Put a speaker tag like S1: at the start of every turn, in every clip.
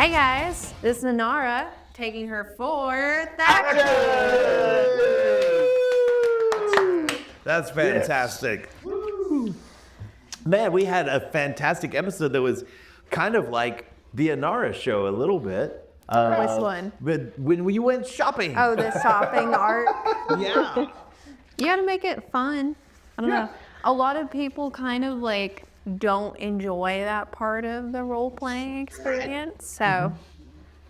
S1: Hey guys, this is Inara taking her fourth action.
S2: That's fantastic. Man, we had a fantastic episode that was kind of like the Inara show a little bit.
S1: Which one?
S2: But when we went shopping.
S1: Oh, the shopping art.
S2: Yeah.
S1: You gotta make it fun. I don't know. A lot of people kind of like don't enjoy that part of the role-playing experience. So,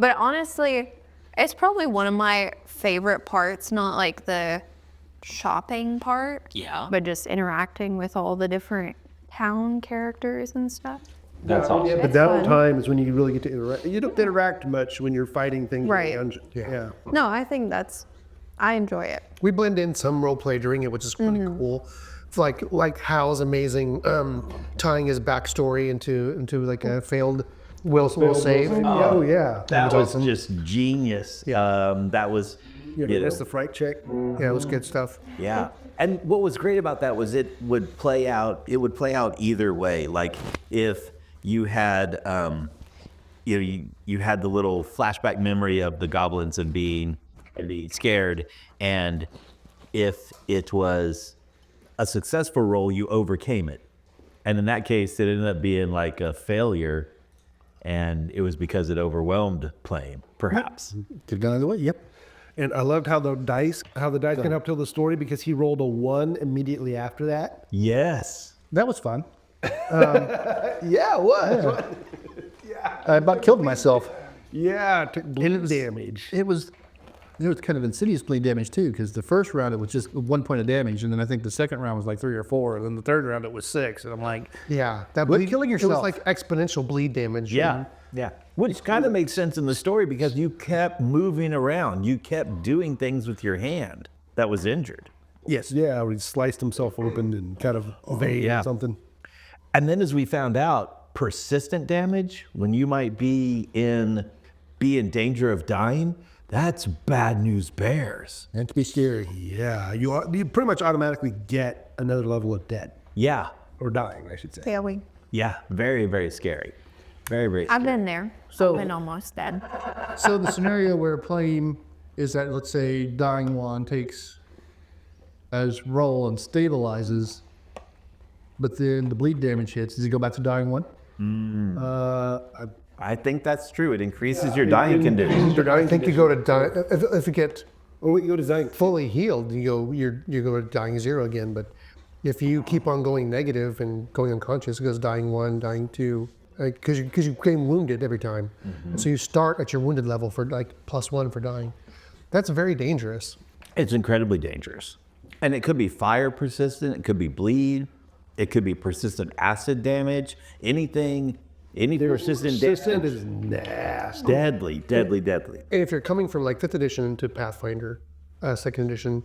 S1: but honestly, it's probably one of my favorite parts, not like the shopping part.
S3: Yeah.
S1: But just interacting with all the different town characters and stuff.
S3: That's awesome.
S4: Yeah, the
S1: It's fun.
S4: downtime is when you really get to interact. You don't interact much when you're fighting things
S1: Right.
S4: in the dungeon. Yeah.
S1: No, I think I enjoy it.
S4: We blend in some role play during it, which is pretty cool. It's like Hal's amazing tying his backstory into like a failed will save. Oh yeah.
S2: That was just genius. That was,
S4: That's the fright check. Yeah, it was good stuff.
S2: yeah. And what was great about that was it would play out either way. Like if you had, you had the little flashback memory of the goblins and being scared, and if it was a successful roll, you overcame it. And in that case, it ended up being like a failure, and it was because it overwhelmed Plame, perhaps.
S5: Could have gone either way. Yep.
S4: And I loved how the dice can help tell the story because he rolled a 1 immediately after that.
S2: Yes.
S5: That was fun.
S4: Yeah, it was.
S5: I about killed myself.
S4: Yeah, took bleed damage.
S5: It was kind of insidious bleed damage too, because the first round it was just 1 point of damage, and then I think the second round was like 3 or 4, and then the third round it was 6, and I'm like,
S4: Yeah, that
S5: Quit
S4: bleed,
S5: killing
S4: It was
S5: yourself.
S4: like exponential bleed damage.
S2: Yeah. Yeah. Which kind of made sense in the story because you kept moving around. You kept doing things with your hand that was injured.
S4: Yes. Yeah, he sliced himself open and kind of vein
S2: yeah.
S4: or something.
S2: And then as we found out, persistent damage, when you might be in danger of dying, that's bad news bears.
S5: and to be scary.
S4: Yeah, you pretty much automatically get another level of dead
S2: Yeah.
S4: or dying, I should say.
S1: Failing.
S2: Yeah. Very, very scary. Very, very
S1: I've
S2: scary.
S1: been there.
S5: So-
S1: I've been almost dead.
S5: So the scenario where Plame is that, let's say, dying one takes as roll and stabilizes, but then the bleed damage hits. Does he go back to dying one?
S2: I think that's true. It increases your dying condition.
S4: I think you go to die if you get you go to dying fully healed. You go to dying 0 again. But if you keep on going negative and going unconscious, it goes dying 1, dying 2, because you became wounded every time. So you start at your wounded level for like +1 for dying. That's very dangerous.
S2: It's incredibly dangerous. And it could be fire persistent, it could be bleed, it could be persistent acid damage, anything persistent
S4: Persistent
S2: damage.
S4: is nasty.
S2: Deadly.
S4: And if you're coming from like 5th edition to Pathfinder, 2nd edition,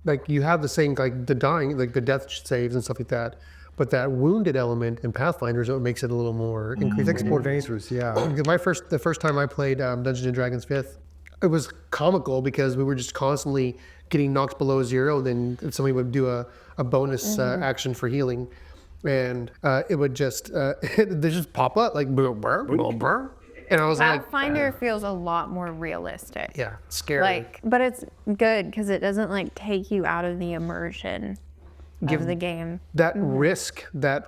S4: like you have the same like the dying, like the death saves and stuff like that. But that wounded element in Pathfinder is what makes it a little more increased. It's more dangerous, yeah. Because the first time I played Dungeons and Dragons 5th, it was comical because we were just constantly getting knocked below 0. Then somebody would do a bonus action for healing, and it would just they just pop up like brr, brr, brr, brr. And I was like,
S1: Pathfinder feels a lot more realistic.
S4: yeah, scary.
S1: Like, but it's good because it doesn't like take you out of the immersion of the game.
S4: that risk, that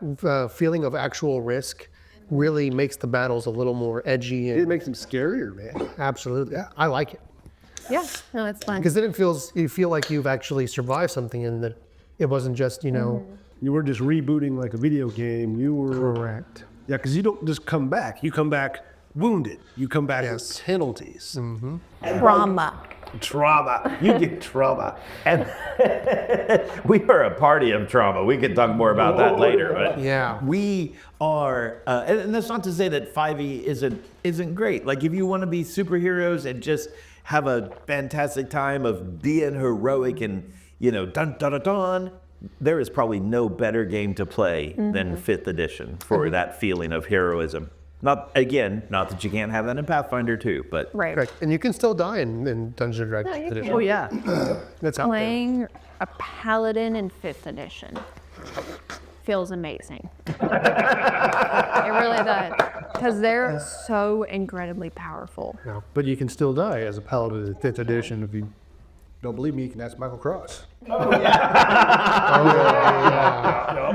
S4: feeling of actual risk, really makes the battles a little more edgy. And,
S6: It makes them scarier, man.
S4: absolutely, yeah, I like it
S1: Yeah, no, it's fun.
S4: because then you feel like you've actually survived something and that it wasn't just
S6: You were just rebooting like a video game. You were
S4: correct.
S6: Yeah, because you don't just come back. You come back wounded. You come back
S4: Yes.
S6: with penalties.
S1: Trauma.
S2: You get trauma. And we are a party of trauma. We could talk more about that later. But
S4: Yeah.
S2: we are, and that's not to say that 5e isn't great. Like if you want to be superheroes and just have a fantastic time of being heroic and, dun dun dun dun, there is probably no better game to play than 5th edition for that feeling of heroism. Not that you can't have that in Pathfinder too, but
S1: Right.
S4: Correct. And you can still die in Dungeons and Dragons
S1: you
S4: edition.
S1: can.
S2: oh yeah,
S4: That's out there.
S1: Playing a paladin in 5th edition feels amazing. It really does. because they're so incredibly powerful.
S4: But you can still die as a paladin in 5th edition if you.
S5: Don't believe me? You can ask Michael Cross.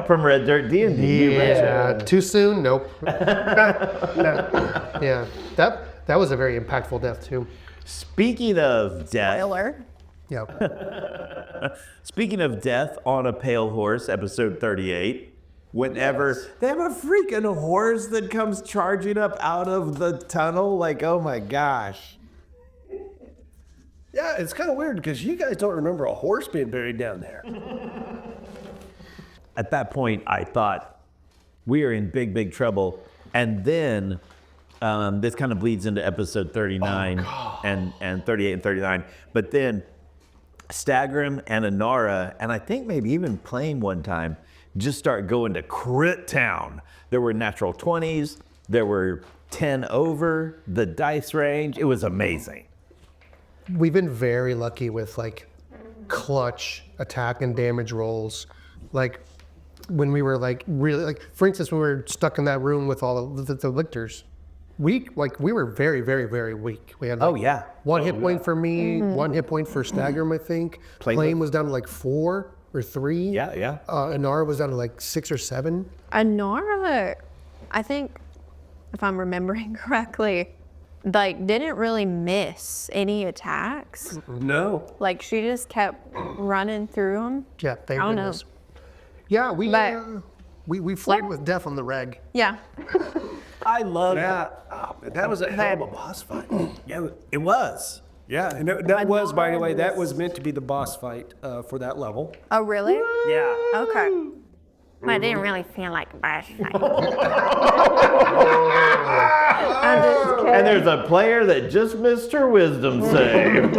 S2: From Red Dirt D&D.
S4: Yeah. Too soon? Nope. No. Yeah. That was a very impactful death too.
S2: Speaking of death,
S1: Spoiler.
S4: Yeah.
S2: speaking of death on a pale horse, episode 38. Whenever they have a freaking horse that comes charging up out of the tunnel, like, oh my gosh.
S6: Yeah, it's kind of weird because you guys don't remember a horse being buried down there.
S2: At that point, I thought we are in big, big trouble. And then this kind of bleeds into episode 39 and 38 and 39. But then Stagrim and Inara, and I think maybe even Plame one time, just start going to crit town. There were natural 20s. There were 10 over the dice range. It was amazing.
S4: We've been very lucky with like clutch attack and damage rolls. Like when we were like really like, for instance, when we were stuck in that room with all the lictors, we were very, very, very weak. We had like, one hit point for me, 1 hit point for Stagrim, I think. Plame was down to like 4 or 3.
S2: Yeah.
S4: Inara was down to like 6 or 7.
S1: Inara, I think, if I'm remembering correctly, like didn't really miss any attacks.
S6: No.
S1: Like she just kept running through them.
S4: Yeah, thank
S1: I don't
S4: goodness.
S1: know.
S4: Yeah,
S1: But-
S4: we flirted with death on the reg.
S1: Yeah.
S2: I love
S6: That, that was a hell of a boss fight.
S2: Yeah, it was.
S6: Yeah, and that was, by the way, that was meant to be the boss fight for that level.
S1: Oh, really?
S2: Yeah.
S1: Okay. I didn't really feel like a boss fight. I'm just kidding.
S2: And there's a player that just missed her wisdom save.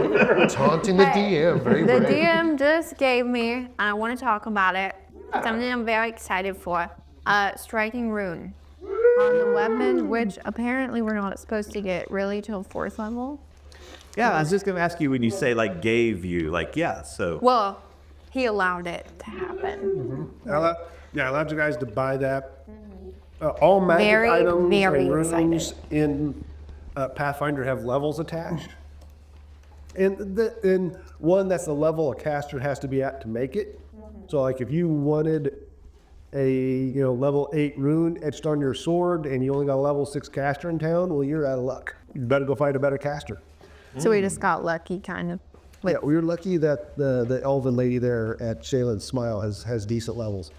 S4: Taunting the DM, very
S1: The
S4: brave.
S1: DM just gave me, and I want to talk about it, something I'm very excited for. Striking Rune on the weapon, which apparently we're not supposed to get really till 4th level.
S2: Yeah, I was just going to ask you when you say, like, gave you, like, yeah, so.
S1: Well, he allowed it to happen.
S6: I allowed you guys to buy that. All magic
S1: Very,
S6: items
S1: very
S6: and runes
S1: excited.
S6: in Pathfinder have levels attached. And one, that's the level a caster has to be at to make it. So like if you wanted a level 8 rune etched on your sword and you only got a level 6 caster in town, well, you're out of luck. You better go find a better caster.
S1: So we just got lucky, kind of.
S3: Yeah, we were lucky that the elven lady there at Shaylin's Smile has decent levels.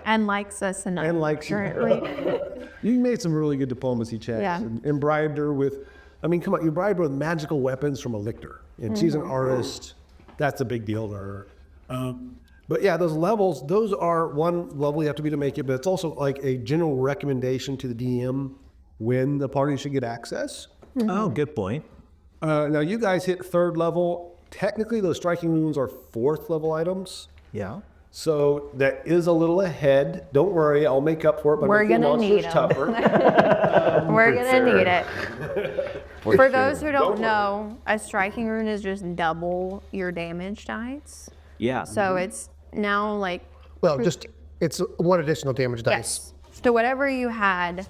S1: And likes us enough.
S3: And likes you.
S1: currently.
S3: You made some really good diplomacy checks.
S1: Yeah.
S3: And bribed her with,
S6: I mean, come on, you bribed her with magical weapons from a lictor, and she's an artist. That's a big deal to her. But yeah, those levels, those are one level you have to be to make it, but it's also like a general recommendation to the DM when the party should get access.
S2: Oh, good point.
S6: Now you guys hit 3rd level. Technically, those striking wounds are 4th level items.
S2: Yeah.
S6: So that is a little ahead. Don't worry, I'll make up for it by
S1: We're
S6: making
S1: gonna
S6: monsters
S1: need 'em.
S6: tougher.
S1: We're gonna need it. For those who don't know, a striking rune is just double your damage dice.
S2: Yeah.
S1: So it's now like
S4: Well, just it's 1 additional damage dice.
S1: yes. So whatever you had,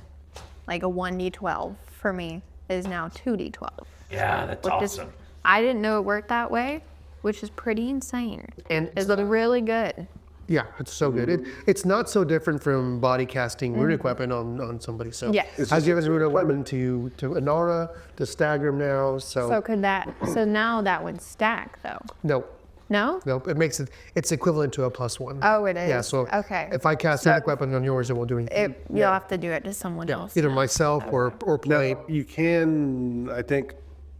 S1: like a 1d12 for me, is now 2d12.
S2: Yeah, that's
S1: Which is, I didn't know it worked that way, which is pretty insane.
S4: And
S1: It's really good.
S4: yeah, it's so good. It's not so different from body casting runic weapon on somebody. So
S1: Yes.
S4: as you have a runic weapon to Inara, to Stagrim now.
S1: So could that? So now that would stack though.
S4: No,
S1: No.
S4: it makes it's equivalent to a +1.
S1: Oh, it is.
S4: Yeah, so
S1: Okay.
S4: if I cast runic weapon on yours, it won't do anything.
S1: You'll have to do it to someone else.
S4: Either myself or play.
S6: Now, you can, I think,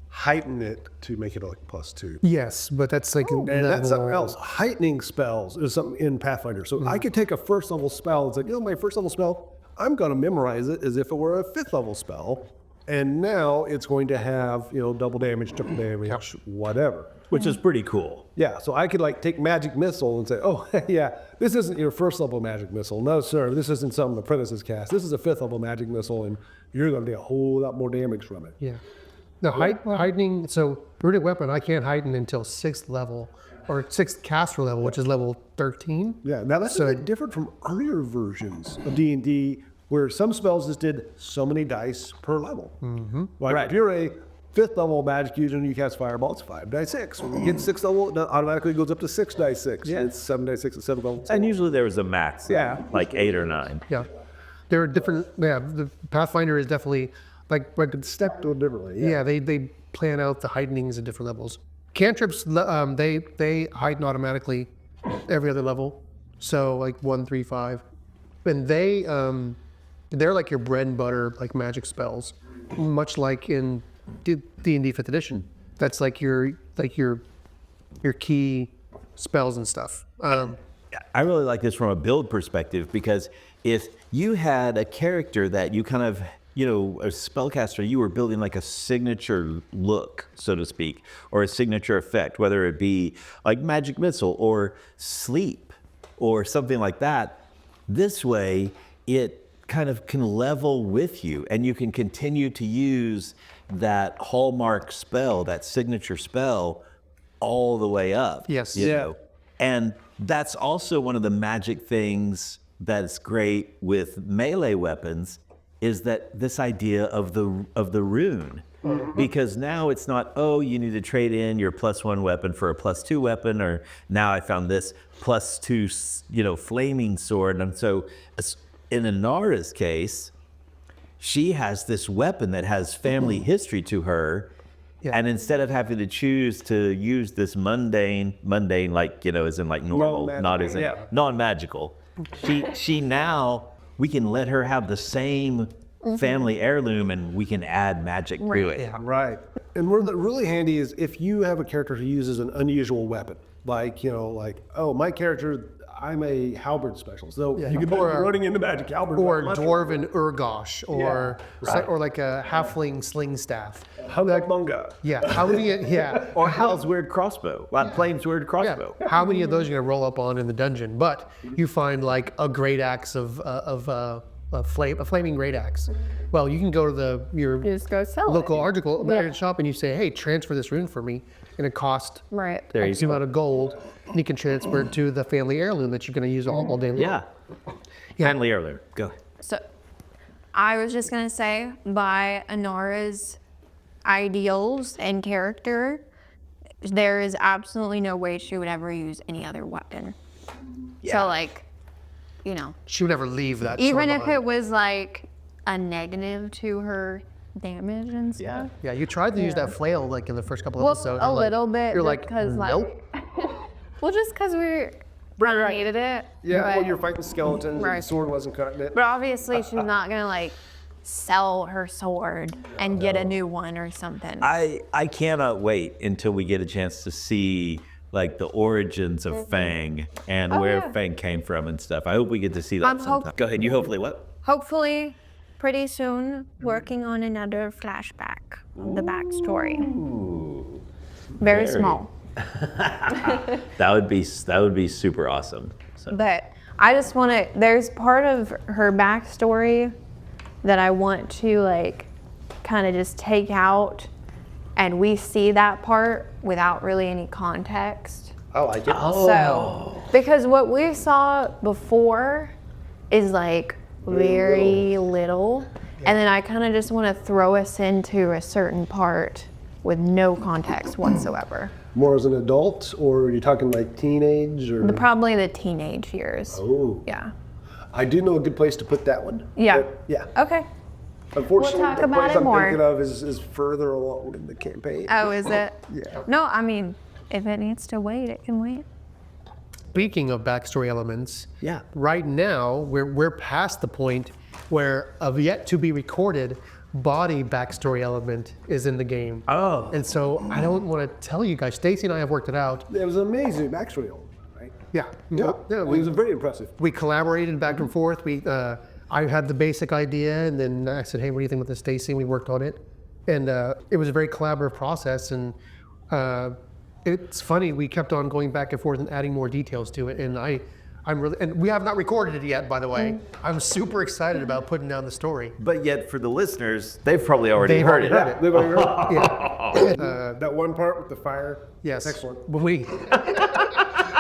S6: heighten it to make it like +2.
S4: Yes, but that's like
S6: And that's something else. Heightening spells is something in Pathfinder. So I could take a 1st level spell. It's like, my 1st level spell, I'm going to memorize it as if it were a 5th level spell. And now it's going to have, double damage, triple damage, whatever.
S2: Which is pretty cool.
S6: Yeah, so I could like take magic missile and say, oh, yeah, this isn't your 1st level magic missile. No, sir, this isn't something the apprentices cast. This is a 5th level magic missile, and you're going to get a whole lot more damage from it.
S4: Yeah. No, heightening, so runic weapon, I can't heighten until 6th level. or 6th caster level, which is level 13.
S6: Yeah, now that's a bit different from earlier versions of D&D, where some spells just did so many dice per level. Like
S2: Right.
S6: if you're a 5th level magic user and you cast Fireball, it's 5d6. When you get 6th level, it automatically goes up to 6d6.
S2: Yeah.
S6: It's 7d6 at 7th level.
S2: And usually there was a max, like 8 or 9.
S4: Yeah. There are different, the Pathfinder is definitely like
S6: Step to it differently.
S4: yeah, they plan out the heightenings at different levels. Cantrips, they heighten automatically every other level. So like 1, 3, 5. And they're like your bread and butter, like magic spells, much like in D&D 5th edition. That's like your key spells and stuff.
S2: I really like this from a build perspective because if you had a character that you kind of, a spellcaster, you were building like a signature look, so to speak, or a signature effect, whether it be like magic missile or sleep or something like that. This way, it kind of can level with you and you can continue to use that hallmark spell, that signature spell, all the way up.
S4: Yes.
S2: you know? And that's also one of the magic things that's great with melee weapons is that this idea of the rune. Because now it's not, oh, you need to trade in your +1 weapon for a +2 weapon, or now I found this +2, flaming sword. And so in Inara's case, she has this weapon that has family history to her.
S4: Yeah.
S2: And instead of having to choose to use this mundane, like, as in like normal, not as in non-magical, she now, we can let her have the same family heirloom and we can add magic to it.
S4: Yeah.
S6: Right. And what's really handy is if you have a character who uses an unusual weapon, like, oh, my character, I'm a halberd specialist. So you could be running into magic halberd.
S4: Or dwarven urgosh, or like a halfling sling staff.
S6: Hobgoblin.
S4: Yeah. How many? Yeah.
S2: Or Hal's weird crossbow, Plame's weird crossbow.
S4: Yeah. How many of those are you gonna roll up on in the dungeon? But you find like a great axe a flaming great axe. Well, you can go to your
S1: Just go sell
S4: local
S1: it.
S4: article shop and you say, hey, transfer this rune for me, and it costs
S1: Right.
S2: There you
S4: X
S2: go.
S4: amount of gold. And you can transfer it to the family heirloom that you're gonna use all day long.
S2: Yeah. Family heirloom. Go.
S1: So I was just going to say, by Inara's ideals and character, there is absolutely no way she would ever use any other weapon.
S2: Yeah.
S1: So, like,
S4: She would never leave that.
S1: even
S4: sword
S1: if
S4: behind.
S1: it was like a negative to her damage and stuff.
S4: Yeah, you tried to use that flail like in the first couple
S1: Well,
S4: episodes.
S1: a
S4: You're like-
S1: little bit.
S4: You're like,
S1: because,
S4: nope.
S1: Well, just because we needed it.
S6: Yeah,
S1: but,
S6: well, you're fighting skeletons and the
S1: Right.
S6: sword wasn't cutting it.
S1: but obviously, she's not going to, like, sell her sword and get a new one or something.
S2: I cannot wait until we get a chance to see like the origins of Fang and where
S1: yeah.
S2: Fang came from and stuff. I hope we get to see that
S1: I'm
S2: sometime. Go ahead. You hopefully what?
S1: Hopefully, pretty soon, working on another flashback of the backstory. Very small.
S2: That would be super awesome. So.
S1: But I just want to, there's part of her backstory that I want to like kind of just take out, and we see that part without really any context.
S6: I like it.
S1: So, because what we saw before is like very little. And then I kind of just want to throw us into a certain part with no context whatsoever.
S6: More as an adult, or are you talking like teenage, or?
S1: Probably the teenage years.
S6: Oh,
S1: Yeah.
S6: I do know a good place to put that one.
S1: Yeah.
S6: But, yeah.
S1: Okay.
S6: Unfortunately,
S1: talk
S6: the
S1: about
S6: place
S1: it
S6: I'm
S1: more.
S6: thinking of is further along in the campaign.
S1: Oh, is it?
S6: Yeah.
S1: No, I mean, if it needs to wait, it can wait.
S4: Speaking of backstory elements,
S2: Yeah.
S4: right now we're past the point where of yet to be recorded Boddy backstory element is in the game.
S2: Oh.
S4: And so I don't want to tell you guys. Stacy and I have worked it out.
S6: It was an amazing backstory element, right?
S4: Yeah.
S6: Yeah, it was very impressive.
S4: We collaborated back and forth. I had the basic idea, and then I said, "Hey, what do you think with this, Stacy?" And we worked on it, and it was a very collaborative process. And it's funny, we kept on going back and forth and adding more details to it. And I'm really, and we have not recorded it yet, by the way. I'm super excited about putting down the story.
S2: But yet for the listeners, they've probably already
S4: They've
S2: heard
S4: already
S2: it.
S4: heard it.
S6: They've already heard
S4: Yeah.
S6: that one part with the fire.
S4: Yes.
S6: Excellent.
S4: When we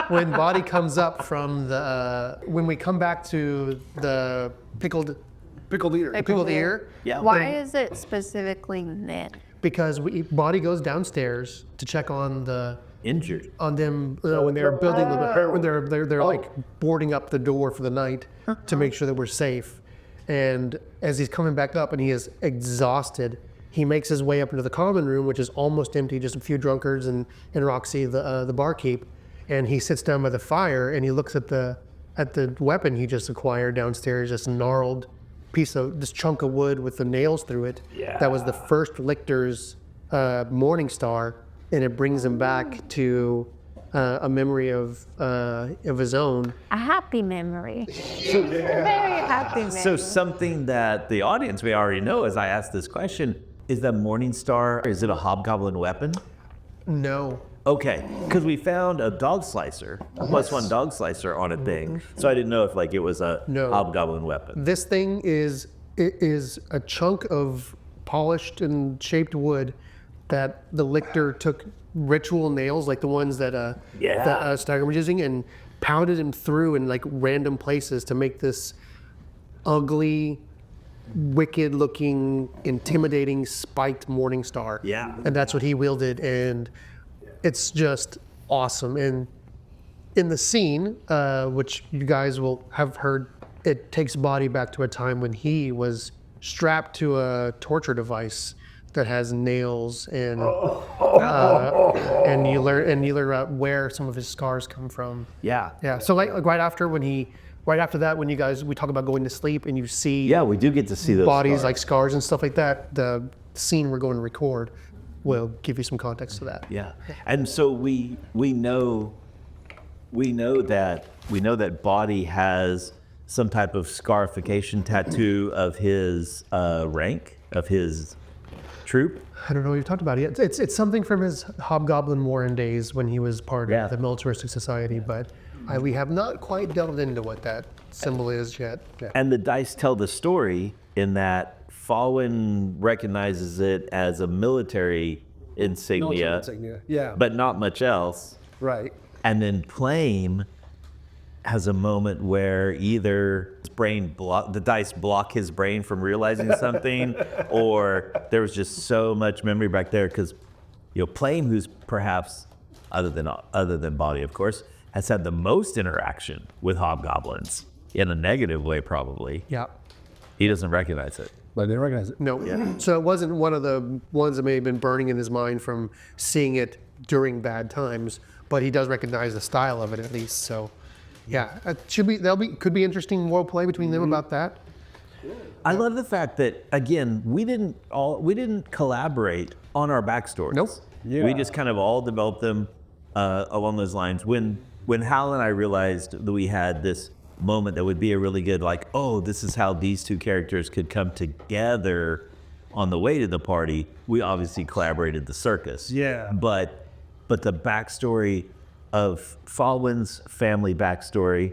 S4: when Boddy comes up from the when we come back to the pickled ear,
S2: Yeah.
S1: Why is it specifically then?
S4: because Boddy goes downstairs to check on the
S2: Injured.
S4: on them when they're building when they're like boarding up the door for the night to make sure that we're safe. And as he's coming back up and he is exhausted, he makes his way up into the common room, which is almost empty, just a few drunkards and Roxy, the barkeep. And he sits down by the fire and he looks at the weapon he just acquired downstairs, this gnarled this chunk of wood with the nails through it.
S2: Yeah.
S4: That was the first lictor's Morning Star, and it brings him back to a memory of his own.
S1: A happy memory. Very happy memory.
S2: So something that the audience may already know as I ask this question, is that Morning Star, is it a hobgoblin weapon?
S4: No.
S2: Okay, because we found a dog slicer, a +1 dog slicer on a thing. So I didn't know if like it was a
S4: No.
S2: hobgoblin weapon.
S4: This thing is a chunk of polished and shaped wood that the lictor took ritual nails, like the ones that Stagger was using, and pounded them through in like random places to make this ugly, wicked-looking, intimidating, spiked Morning Star.
S2: Yeah.
S4: And that's what he wielded, and it's just awesome. And in the scene, which you guys will have heard, it takes Boddy back to a time when he was strapped to a torture device that has nails, and you learn about where some of his scars come from.
S2: Yeah.
S4: Yeah. So like right after that, when we talk about going to sleep and you see
S2: Yeah, we do get to see those
S4: bodies
S2: scars.
S4: like scars and stuff like that, the scene we're going to record will give you some context to that.
S2: Yeah, and so we know that Boddy has some type of scarification tattoo of his rank, of his troop.
S4: I don't know what you've talked about yet. It's something from his Hobgoblin Warren days when he was part
S2: Yeah.
S4: of the Militaristic Society, but we have not quite delved into what that symbol is yet. Yeah.
S2: And the dice tell the story in that Fawin recognizes it as a military insignia,
S6: Yeah.
S2: but not much else.
S6: Right.
S2: And then Plame has a moment where either the dice block his brain from realizing something, or there was just so much memory back there because, Plame, who's perhaps other than Boddy, of course, has had the most interaction with hobgoblins in a negative way, probably.
S4: Yeah.
S2: He doesn't recognize it.
S6: But I didn't recognize it.
S4: No. So it wasn't one of the ones that may have been burning in his mind from seeing it during bad times, but he does recognize the style of it at least. So, yeah, it could be interesting role play between them about that.
S2: I love the fact that, again, we didn't collaborate on our backstories.
S4: Nope.
S6: Yeah.
S2: We just kind of all developed them along those lines. When Hal and I realized that we had this moment that would be a really good, like, oh, this is how these two characters could come together on the way to the party, we obviously collaborated the circus.
S6: Yeah.
S2: But the backstory of Fawin's family backstory,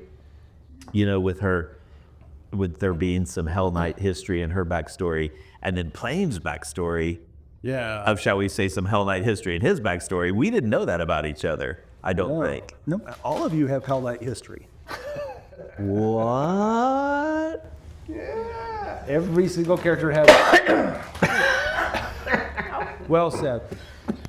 S2: with there being some Hell Knight history in her backstory, and then Plame's backstory of, shall we say, some Hell Knight history in his backstory, we didn't know that about each other, I don't think.
S6: No, all of you have Hell Knight history.
S2: What?
S6: Yeah. Every single character has. Well said.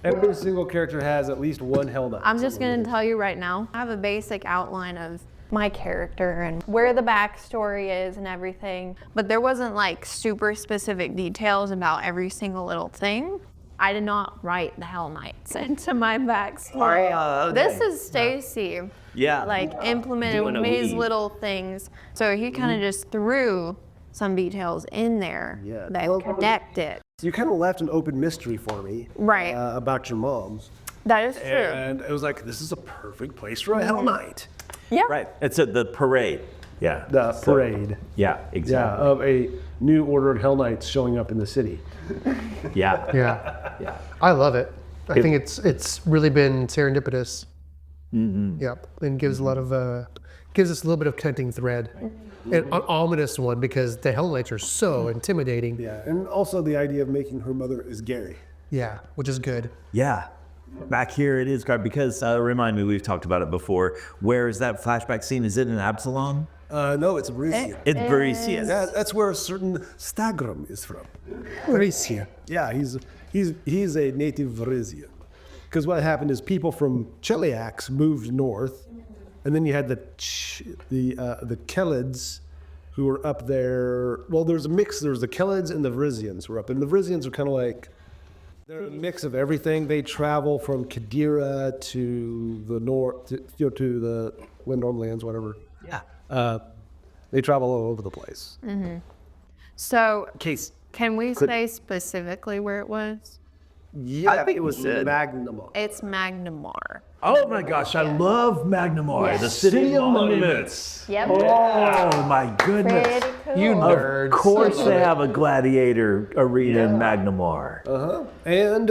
S6: Every single character has at least one Hell Knight.
S1: I'm just going to tell you right now, I have a basic outline of my character and where the backstory is and everything, but there wasn't like super specific details about every single little thing. I did not write the Hell Knights into my backstory. This is Stacy.
S2: Yeah.
S1: Like
S2: Doing
S1: implemented
S2: a
S1: his
S2: weed.
S1: little things. So he kind of just threw some details in there that connect it.
S6: You kind of left an open mystery for me.
S1: Right.
S6: About your moms.
S1: That is true.
S6: And it was like, this is a perfect place for a Hell Knight.
S1: Yeah.
S2: Right. It's the parade. Yeah.
S6: The parade.
S2: Yeah,
S6: Yeah,
S2: exactly.
S6: of a new order of Hell Knights showing up in the city.
S2: Yeah.
S4: Yeah. I love it. I think it's really been serendipitous.
S2: Mm-hmm.
S4: Yep. And gives a lot of gives us a little bit of connecting thread. And an ominous one because the Hell Knights are so intimidating.
S6: Yeah, and also the idea of making her mother is Gary.
S4: Yeah, which is good.
S2: Yeah. Back here it is, because remind me, we've talked about it before. Where is that flashback scene? Is it in Absalom?
S6: No, it's Varisia.
S2: It's Varisia.
S6: That's where a certain Stagrum is from.
S4: Varisia.
S6: Yeah, he's a native Varisia. Because what happened is people from Cheliax moved north, and then you had the Kellids who were up there. Well, there's a mix. There's the Kellids and the Vrisians who were up, and the Vrisians are kind of like, they're a mix of everything. They travel from Kadira to the north, to the Windorm lands, whatever.
S2: Yeah.
S6: They travel all over the place.
S1: So,
S2: Case.
S1: can we say specifically where it was?
S6: Yeah,
S2: I think it was said.
S6: Magnum.
S1: It's Magnamar.
S2: Oh my gosh, I love Magnamar, the city of monuments.
S1: Yep.
S2: Oh my goodness.
S1: Pretty cool.
S4: You nerds.
S2: Of course they have a gladiator arena in Magnamar.
S6: And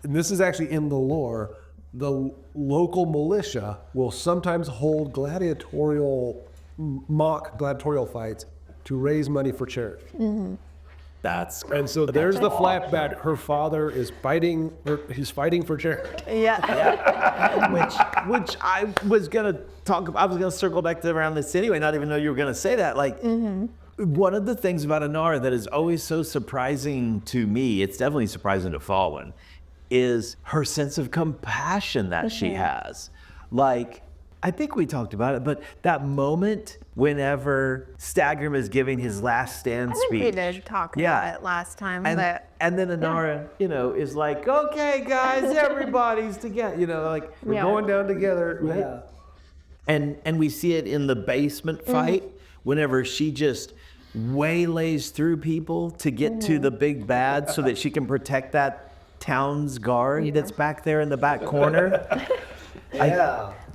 S6: this is actually in the lore, the local militia will sometimes hold mock gladiatorial fights to raise money for charity. And so there's the flashback. Her father is fighting. He's fighting for charity.
S1: Yeah.
S2: Which I was gonna talk about. I was gonna circle back to around this anyway. Not even know you were gonna say that. Like, one of the things about Inara that is always so surprising to me, it's definitely surprising to Fawin, is her sense of compassion that she has. Like, I think we talked about it, but that moment whenever Stagrum is giving his last stand
S1: I think
S2: speech.
S1: we did talk about it last time.
S2: And,
S1: but
S2: and then Inara, is like, okay, guys, everybody's together. Like,
S6: We're going down together.
S2: right?
S6: Yeah.
S2: And we see it in the basement fight whenever she just waylays through people to get to the big bad so that she can protect that town's guard that's back there in the back corner.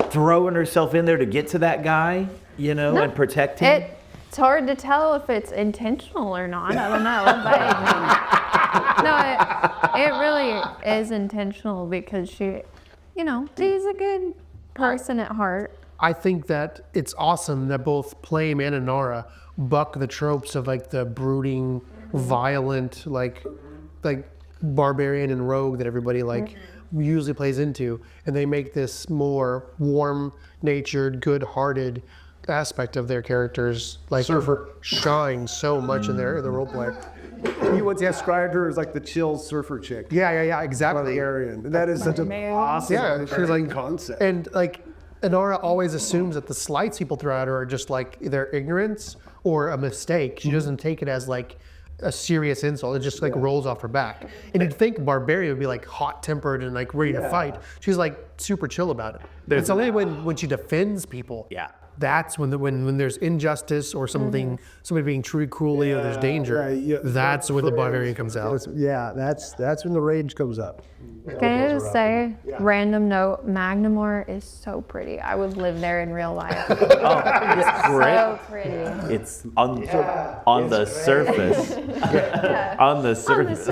S2: Throwing herself in there to get to that guy, and protect him.
S1: it's hard to tell if it's intentional or not. I don't know. But no, it really is intentional because she's a good person at heart.
S4: I think that it's awesome that both Plame and Inara buck the tropes of like the brooding, violent, like barbarian and rogue that everybody usually plays into, and they make this more warm-natured, good-hearted aspect of their characters surfer shine so much in the role play.
S6: You once have Strider is like the chill surfer chick.
S4: Yeah, exactly.
S6: Barbarian. That is such an awesome
S4: she's
S6: concept.
S4: And Inara always assumes that the slights people throw at her are just their ignorance or a mistake. She doesn't take it as a serious insult. It just rolls off her back. And you'd think Barbarian would be hot-tempered and ready to fight. She's super chill about it. It's only when she defends people.
S2: Yeah.
S4: That's when there's injustice or somebody being treated cruelly or there's danger. That's when the Barbarian comes out.
S6: That's when the rage comes up.
S1: Can I just say, random note, Magnamar is so pretty. I would live there in real life. So pretty.
S2: It's on the surface. On the surface.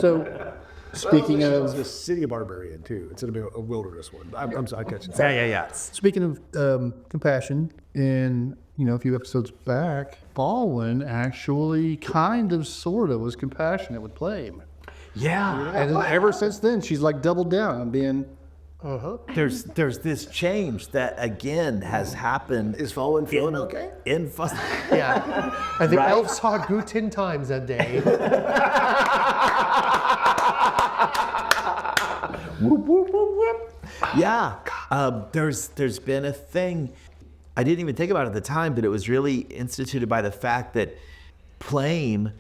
S5: So, speaking of
S6: The city of Barbarian too. It's a wilderness one. I'm sorry, I catch it.
S2: Yeah.
S5: speaking of compassion, in a few episodes back, Fawin actually kind of sort of was compassionate with Plame.
S2: Yeah.
S5: And then ever since then, she's doubled down on being.
S2: There's this change that again has happened.
S6: Is Fawin feeling okay?
S4: Yeah. I think elves saw Goo 10 times that day.
S2: Whoop, whoop, whoop, whoop. Yeah. There's been a thing. I didn't even think about it at the time, but it was really instituted by the fact that Plame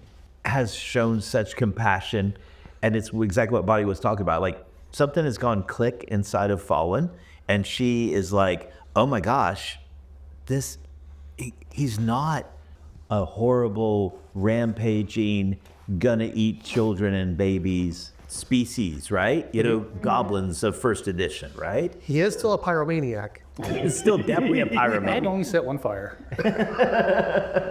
S2: has shown such compassion, and it's exactly what Boddy was talking about. Something has gone click inside of Fawin, and she is like, oh my gosh, he's not a horrible, rampaging, gonna eat children and babies species, right? Goblins of first edition, right?
S4: He is still a pyromaniac.
S2: He's still definitely a
S5: I'd
S2: pyromaniac.
S5: only set one fire.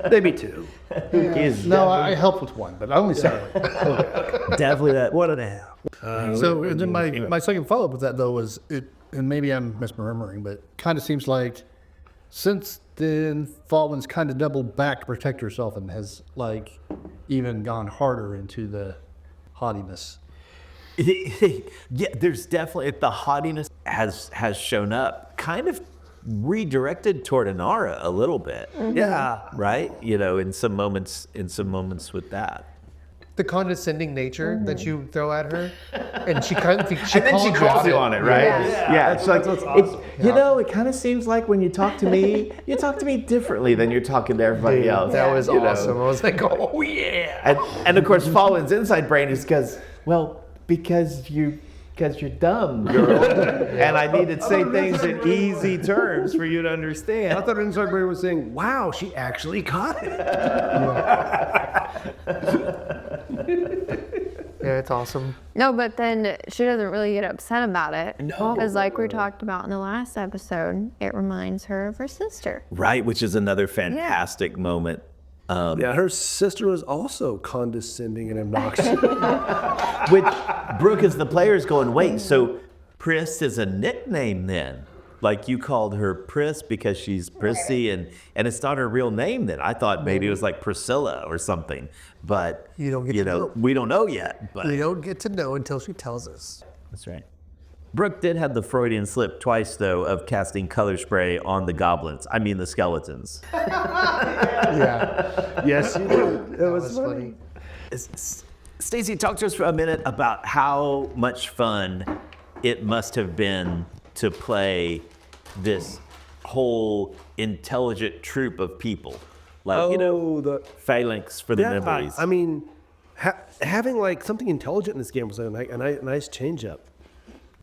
S6: Maybe two.
S2: He is
S5: No, I helped with one, but I only set one.
S2: definitely that. What the hell?
S5: So and then my second follow-up with that though was and maybe I'm misremembering, but kind of seems like since then Fawin's kind of doubled back to protect herself and has even gone harder into the haughtiness.
S2: Yeah, there's definitely the haughtiness has shown up, kind of redirected toward Inara a little bit. Yeah, right. In some moments with that.
S4: The condescending nature that you throw at her, and she kind of
S2: And then she calls you on it, right?
S1: Yeah.
S2: It's like awesome. It kind of seems like when you talk to me, you talk to me differently than you're talking to everybody else.
S4: That was awesome. I was like, oh yeah.
S2: And of course, Fawin's inside brain is because you're dumb, girl. And I need to say things in easy terms for you to understand.
S6: I thought inside brain was saying, "Wow, she actually caught it."
S4: Yeah, it's awesome.
S1: No, but then she doesn't really get upset about it.
S2: No.
S1: Because like we talked about in the last episode, it reminds her of her sister.
S2: Right, which is another fantastic moment.
S6: Yeah, her sister was also condescending and obnoxious.
S2: Which Brook, as the player's going, wait, so Pris is a nickname then? Like you called her Pris because she's prissy and it's not her real name then. I thought maybe it was like Priscilla or something. But
S4: You don't get to know.
S2: we don't know yet. But
S4: We don't get to know until she tells us.
S2: that's right. Brook did have the Freudian slip twice though of casting color spray on the goblins. I mean the skeletons.
S4: Yeah,
S6: Yes, you did. It
S4: that
S6: was
S4: was
S6: funny.
S4: funny.
S2: Stacy, talk to us for a minute about how much fun it must have been to play this whole intelligent troop of people. Like,
S6: the
S2: phalanx for the memories.
S6: I mean, having like something intelligent in this game was a nice change up.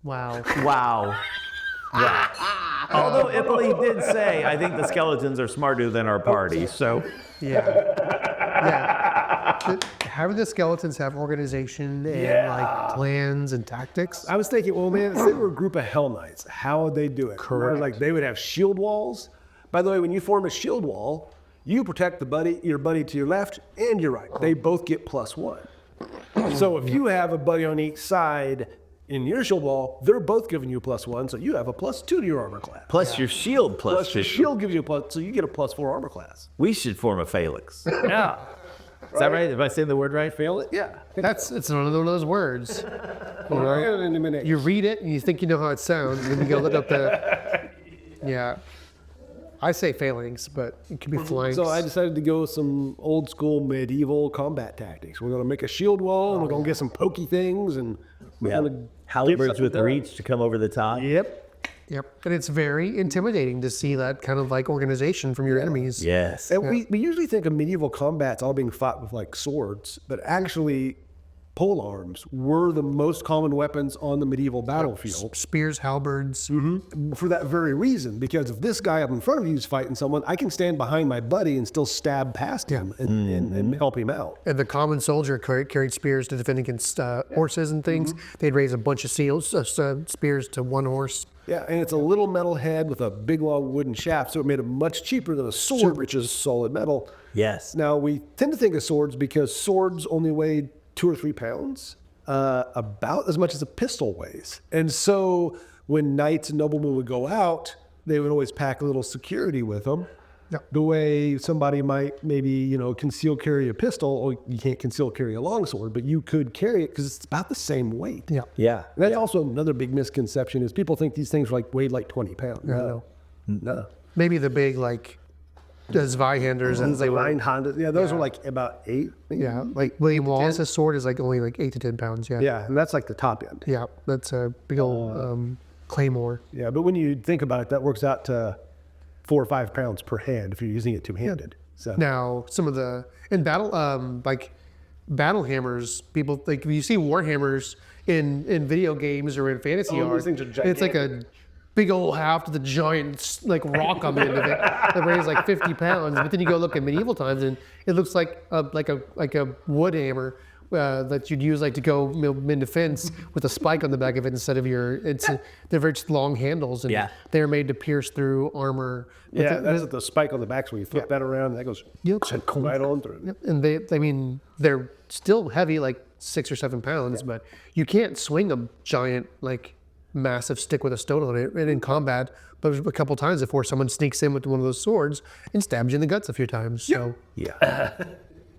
S4: Wow.
S2: Wow. Yeah. Although Ipoli did say, I think the skeletons are smarter than our party, so.
S4: Yeah. Having the skeletons have organization and like plans and tactics.
S6: I was thinking, well, man, if they were a group of Hell Knights, how would they do it? Correct. Like they would have shield walls. By the way, when you form a shield wall, you protect your buddy to your left and your right. They both get +1. So if you have a buddy on each side in your shield wall, they're both giving you +1, so you have a +2 to your armor class.
S2: Plus your shield
S6: Plus your shield gives you a +, so you get a +4 armor class.
S2: We should form a phalanx.
S6: Yeah.
S2: Is that right? Am I saying the word right? Phalanx?
S6: Yeah.
S4: It's one of those words.
S6: In a minute.
S4: You read it and you think you know how it sounds, and then you go look up the. Yeah. I say phalanx, but it could be flanks.
S6: So I decided to go with some old school medieval combat tactics. We're going to make a shield wall, and we're going to get some pokey things, and we're going to
S2: Halberds with reach to come over the top.
S6: Yep.
S4: Yep. And it's very intimidating to see that kind of like organization from your enemies.
S2: Yes.
S6: And we usually think of medieval combat's all being fought with like swords, but actually pole arms were the most common weapons on the medieval battlefield.
S4: Spears, halberds.
S6: For that very reason, because if this guy up in front of you is fighting someone, I can stand behind my buddy and still stab past him and help him out.
S4: And the common soldier carried spears to defend against horses and things. They'd raise a bunch of spears to one horse.
S6: Yeah, and it's a little metal head with a big long wooden shaft, so it made it much cheaper than a sword, which is solid metal.
S2: Yes.
S6: Now, we tend to think of swords because swords only weigh 2 or 3 pounds, about as much as a pistol weighs. And so when knights and noblemen would go out, they would always pack a little security with them.
S4: Yep.
S6: The way somebody might maybe, conceal carry a pistol, or you can't conceal carry a longsword, but you could carry it because it's about the same weight.
S4: Yeah.
S2: Yeah.
S6: And then also another big misconception is people think these things weighed like 20 pounds. No.
S4: Maybe the big like Zweihanders and
S6: They line Honda. Yeah, those were like about 8.
S4: yeah, like William Wallace's sword is like only like 8 to 10 pounds. Yeah.
S6: Yeah, and that's like the top end.
S4: Yeah. That's a big old claymore.
S6: Yeah, but when you think about it, that works out to 4 or 5 pounds per hand if you're using it two-handed. So
S4: Now, some of the in battle, like battle hammers, people like you see war hammers in video games or in fantasy art.
S6: those things are
S4: It's like a big old haft with a giant like rock on the end of it that weighs like 50 pounds. But then you go look at medieval times and it looks like a wood hammer. That you'd use like to go in defense with a spike on the back of it instead of they're very long handles and they're made to pierce through armor.
S6: yeah, that's the spike on the back, so you flip that around and that goes right on through.
S4: Yep. And they're still heavy, like 6 or 7 pounds, but you can't swing a giant, like massive stick with a stone on it. And in combat, but a couple times before someone sneaks in with one of those swords and stabs you in the guts a few times. So
S6: Yeah.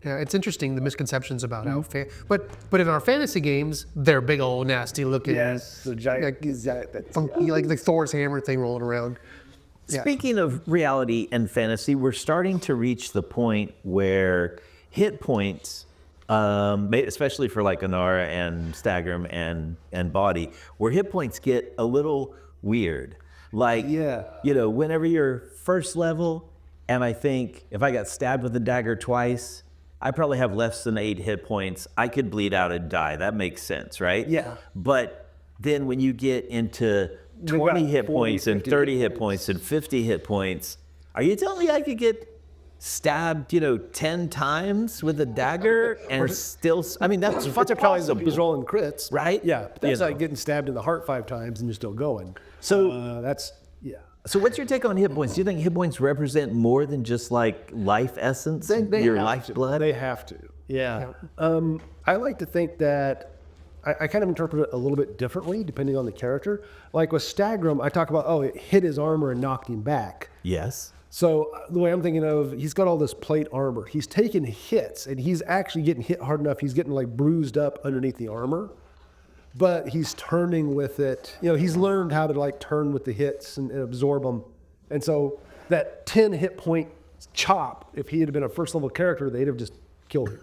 S4: Yeah, it's interesting the misconceptions about how, but in our fantasy games, they're big old nasty looking,
S6: the giant,
S4: funky, like the Thor's hammer thing rolling around. Yeah.
S2: Speaking of reality and fantasy, we're starting to reach the point where hit points, especially for like Inara and Stagrim and Boddy, where hit points get a little weird. Like, whenever you're first level, and I think if I got stabbed with a dagger twice, I probably have less than 8 hit points. I could bleed out and die. That makes sense, right?
S6: Yeah.
S2: But then when you get into 20 hit points and 30 hit points and 50 hit points, are you telling me I could get stabbed, 10 times with a dagger and still? I mean, that's fucking possible.
S6: He's rolling crits,
S2: right?
S6: Yeah, but that's like getting stabbed in the heart 5 times and you're still going.
S2: So So what's your take on hit points? Do you think hit points represent more than just like life essence, your lifeblood?
S6: They have to. Yeah. I like to think that I kind of interpret it a little bit differently depending on the character. Like with Stagrim, I talk about, it hit his armor and knocked him back.
S2: Yes.
S6: So the way I'm thinking of, he's got all this plate armor. He's taking hits and he's actually getting hit hard enough. He's getting like bruised up underneath the armor. But he's turning with it. He's learned how to like turn with the hits and absorb them. And so that 10 hit point chop, if he had been a first level character, they'd have just killed him.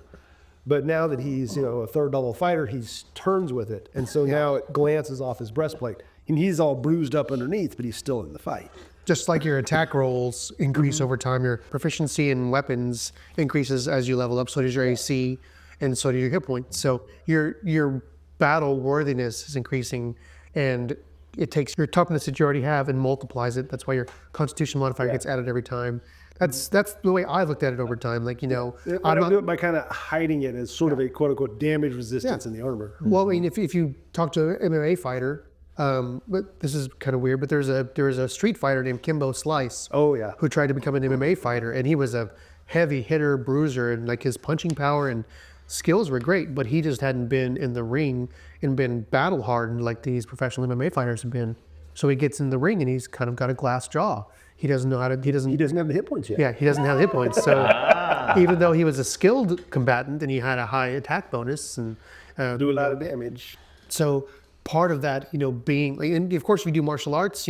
S6: But now that he's, a third level fighter, he turns with it. And so now it glances off his breastplate. And he's all bruised up underneath, but he's still in the fight.
S4: Just like your attack rolls increase over time, your proficiency in weapons increases as you level up. So does your AC, and so do your hit points. So your battle worthiness is increasing, and it takes your toughness that you already have and multiplies it. That's why your Constitution modifier gets added every time. That's the way I looked at it over time. Like,
S6: I do it by kind of hiding it as sort of a quote unquote damage resistance in the armor.
S4: Well, I mean, if you talk to an MMA fighter, but this is kind of weird, but there was a street fighter named Kimbo Slice.
S6: Oh yeah.
S4: Who tried to become an MMA fighter, and he was a heavy hitter, bruiser, and like his punching power and skills were great, but he just hadn't been in the ring and been battle hardened like these professional MMA fighters have been. So he gets in the ring and he's kind of got a glass jaw. He doesn't know how to. He doesn't
S6: have the hit points yet.
S4: Yeah, he doesn't have the hit points. So even though he was a skilled combatant and he had a high attack bonus and
S6: do a lot of damage.
S4: So part of that, being, and of course, if you do martial arts,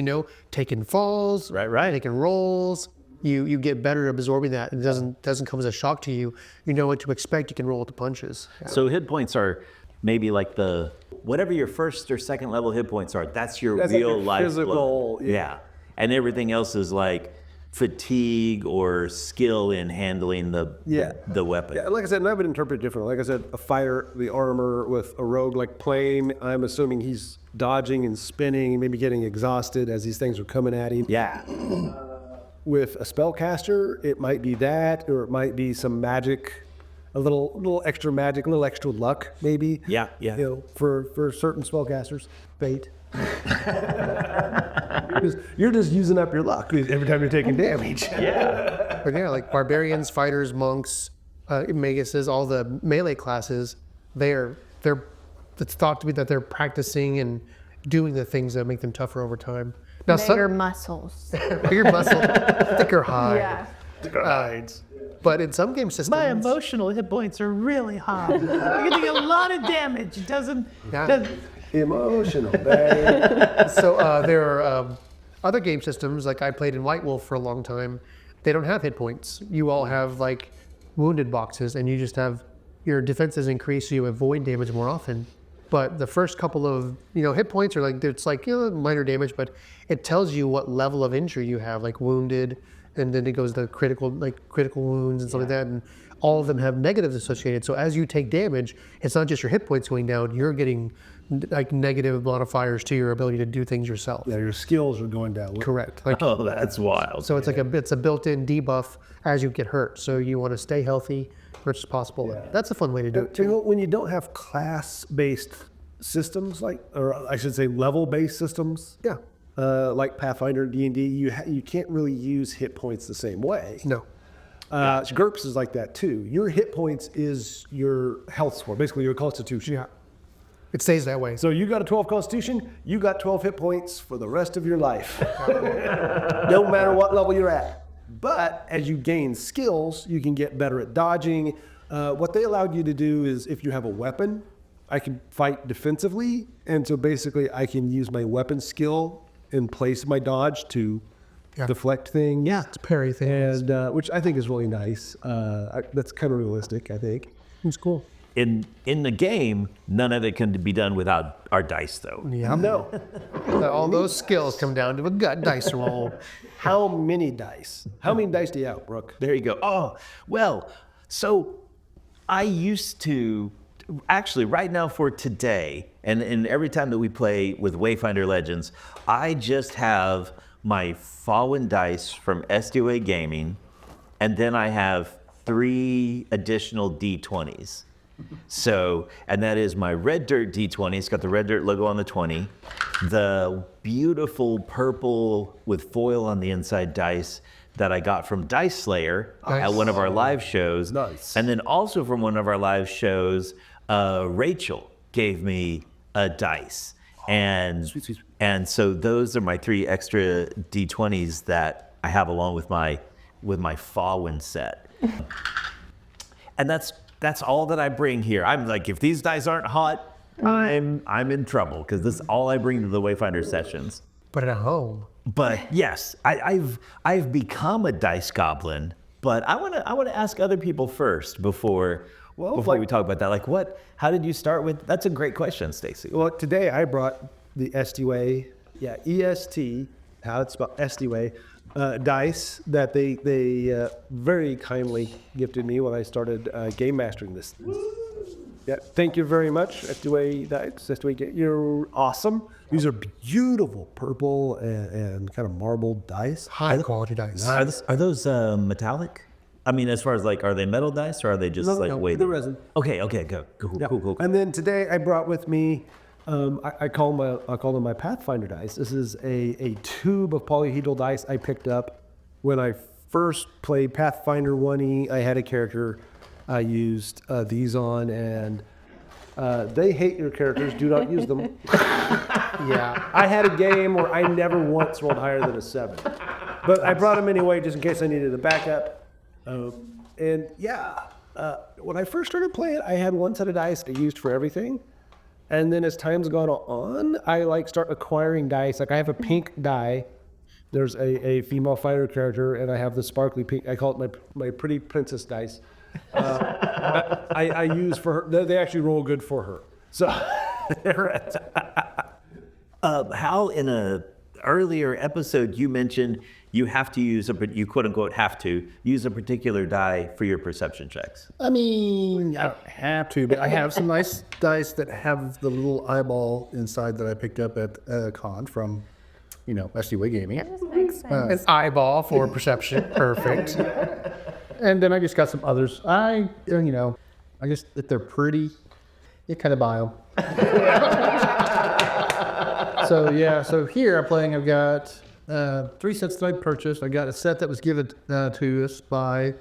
S4: taking falls,
S2: right,
S4: taking rolls. You get better at absorbing that. It doesn't come as a shock to you. You know what to expect. You can roll with the punches. Yeah.
S2: So hit points are maybe like whatever your first or second level hit points are. That's your real life
S6: physical.
S2: Yeah, and everything else is like fatigue or skill in handling the weapon.
S6: Yeah, like I said, and I would interpret it differently. Like I said, a fighter, the armor with a rogue like Plame, I'm assuming he's dodging and spinning, maybe getting exhausted as these things are coming at him.
S2: Yeah.
S6: With a spellcaster, it might be that, or it might be some magic, a little extra magic, a little extra luck, maybe.
S2: Yeah.
S6: For certain spellcasters, fate. You're just using up your luck every time you're taking damage.
S2: Yeah.
S4: But yeah, like barbarians, fighters, monks, maguses, all the melee classes, it's thought to be that they're practicing and doing the things that make them tougher over time. Now,
S1: bigger muscles.
S4: Bigger muscle, thicker hide.
S1: Yeah.
S6: Thicker hides.
S4: But in some game systems,
S2: My emotional hit points are really high. I'm getting a lot of damage. It doesn't.
S6: Emotional, babe.
S4: So there are other game systems, like I played in White Wolf for a long time. They don't have hit points. You all have like wounded boxes, and you just have your defenses increase, so you avoid damage more often. But the first couple of hit points are like it's like minor damage, but it tells you what level of injury you have, like wounded, and then it goes to critical wounds and stuff like that, and all of them have negatives associated. So as you take damage, it's not just your hit points going down; you're getting like negative modifiers to your ability to do things yourself.
S6: Yeah, your skills are going down.
S4: Correct.
S2: Oh, that's wild.
S4: So it's like it's a built-in debuff as you get hurt. So you want to stay healthy as much as possible. Yeah. That's a fun way to do it too.
S6: When you don't have class-based systems, or I should say level-based systems, like Pathfinder and D&D, you can't really use hit points the same way.
S4: No.
S6: GURPS is like that too. Your hit points is your health score, basically your constitution.
S4: Yeah. It stays that way.
S6: So you got a 12 constitution, you got 12 hit points for the rest of your life. No matter what level you're at. But as you gain skills, you can get better at dodging. What they allowed you to do is if you have a weapon, I can fight defensively. And so basically I can use my weapon skill in place of my dodge to deflect things.
S4: Yeah, it's parry things.
S6: And which I think is really nice. That's kind of realistic, I think.
S4: It's cool.
S2: In the game, none of it can be done without our dice, though.
S4: Yeah.
S6: No.
S4: All those skills come down to a gut dice roll.
S6: How many dice? How many dice do you have, Brook?
S2: There you go. Oh, well, so I used to, actually right now for today, and every time that we play with Wayfinder Legends, I just have my Fawin dice from SDOA Gaming, and then I have 3 additional D20s. So, and that is my red dirt D20. It's got the red dirt logo on the 20. The beautiful purple with foil on the inside dice that I got from Dice Slayer at one of our live shows.
S6: Nice.
S2: And then also from one of our live shows, Rachel gave me a dice. And, and so those are my 3 extra D20s that I have along with my Fawin set. And that's all that I bring here. I'm like, if these dice aren't hot, I'm in trouble because this is all I bring to the Wayfinder sessions.
S4: But at home.
S2: But yes, I've become a Dice Goblin. But I want to ask other people first before we talk about that. Like, how did you start with? That's a great question, Stacy.
S6: Well, today I brought the SDWay, EST, how it's spelled, SDWay, dice that they very kindly gifted me when I started game mastering this. Yeah, thank you very much, SDWay dice. SDWay, you're awesome. These are beautiful purple and kind of marbled dice.
S4: High quality dice.
S2: Are those metallic? I mean, as far as like, are they metal dice or are they just weighted?
S6: They're resin.
S2: Okay, go. Cool.
S6: And then today I brought with me, I call them my Pathfinder dice. This is a tube of polyhedral dice I picked up when I first played Pathfinder 1E. I had a character I used these on, and they hate your characters. Do not use them. Yeah, I had a game where I never once rolled higher than a 7, but I brought them anyway just in case I needed a backup. And yeah, when I first started playing, I had one set of dice I used for everything. And then as time's gone on, I start acquiring dice. Like I have a pink die. There's a female fighter character, and I have the sparkly pink. I call it my pretty princess dice. I use for her. They actually roll good for her. So,
S2: Hal, in a earlier episode, you mentioned you have to use you quote unquote have to use a particular die for your perception checks.
S5: I mean, I don't have to, but I have some nice dice that have the little eyeball inside that I picked up at con from, SDWay Gaming.
S1: Makes sense.
S4: An eyeball for perception. Perfect.
S5: And then I just got some others. I guess if they're pretty, you kind of buy them. So here I'm playing, I've got 3 sets that I purchased. I got a set that was given to us by